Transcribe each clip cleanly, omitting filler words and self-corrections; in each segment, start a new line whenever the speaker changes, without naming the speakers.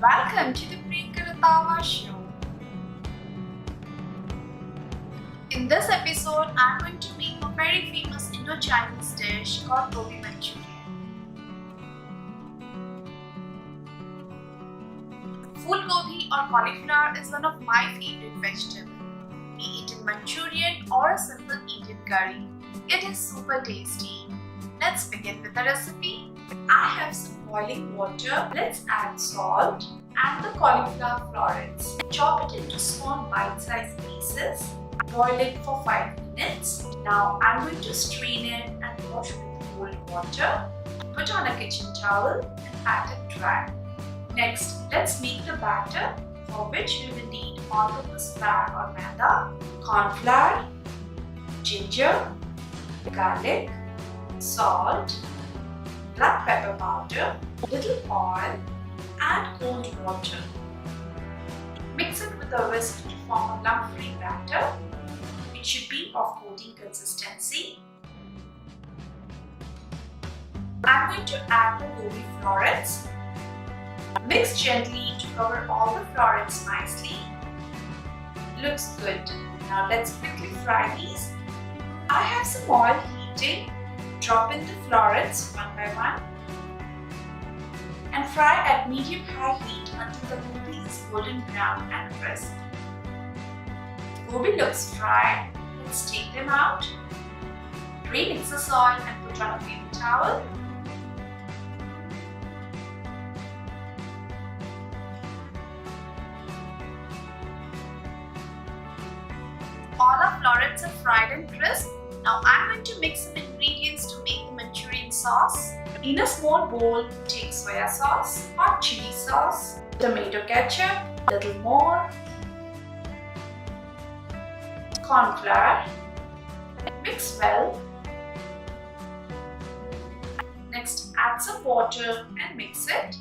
Welcome to the Priyanka Rattawa show. In this episode, I'm going to make a very famous Indo-Chinese dish called Gobi Manchurian. Phool gobi or cauliflower is one of my favorite vegetables. Be it in Manchurian or a simple Indian curry, it is super tasty. Let's begin with the recipe. I have some boiling water. Let's add salt and the cauliflower florets. Chop it into small bite-sized pieces. Boil it for 5 minutes. Now I'm going to strain it and wash with cold water. Put on a kitchen towel and pat it dry. Next, let's make the batter, for which we will need all-purpose flour or Maida, corn flour, ginger, garlic, salt, black pepper powder, little oil and cold water. Mix it with a whisk to form a lump-free batter. It should be of coating consistency. I'm going to add the gobi florets. Mix gently to cover all the florets nicely. Looks good. Now let's quickly fry these. I have some oil heating. Drop in the florets one by one and fry at medium-high heat until the gobi is golden brown and crisp. Gobi looks fried. Let's take them out. Drain excess oil and put on a paper towel. All our florets are fried and crisp. Now I'm going to mix some ingredients to make the Manchurian sauce. In a small bowl, take soya sauce, hot chili sauce, tomato ketchup, a little more, corn flour. Mix well. Next, add some water and mix it.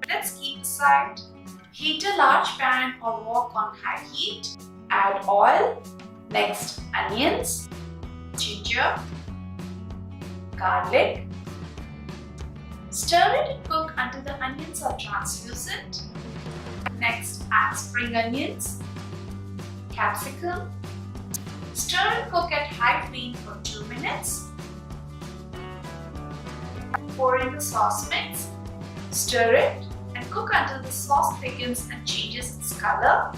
Let's keep aside. Heat a large pan or wok on high heat. Add oil. Next, onions, ginger, garlic. Stir it and cook until the onions are translucent. Next, add spring onions, capsicum. Stir and cook at high flame for 2 minutes. Pour in the sauce mix. Stir it and cook until the sauce thickens and changes its color.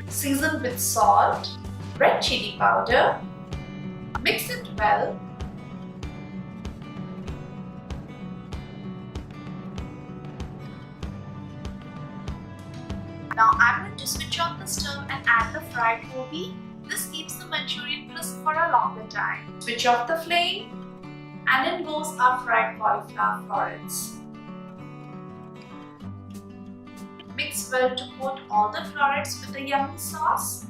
Season with salt, red chili powder. Mix it well. Now I'm going to switch on the stove and add the fried gobi. This keeps the Manchurian crisp for a longer time. Switch off the flame and in goes our fried cauliflower florets. Mix well to coat all the florets with the yummy sauce.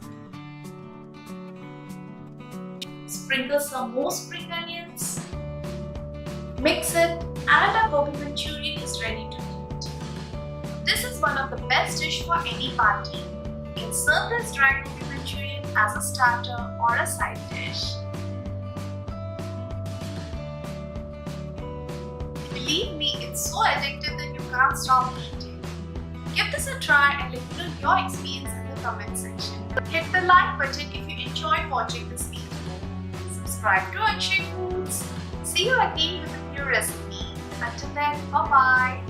Sprinkle some more spring onions. Mix it and our gobi Manchurian is ready to eat. This is one of the best dishes for any party. You can serve this dry gobi Manchurian as a starter or a side dish. Believe me, it's so addictive that you can't stop eating. Give this a try and let me know your experience in the comment section. Hit the like button if you enjoyed watching this video. Subscribe to Akshay Foods. See you again with a new recipe. Until then, bye bye.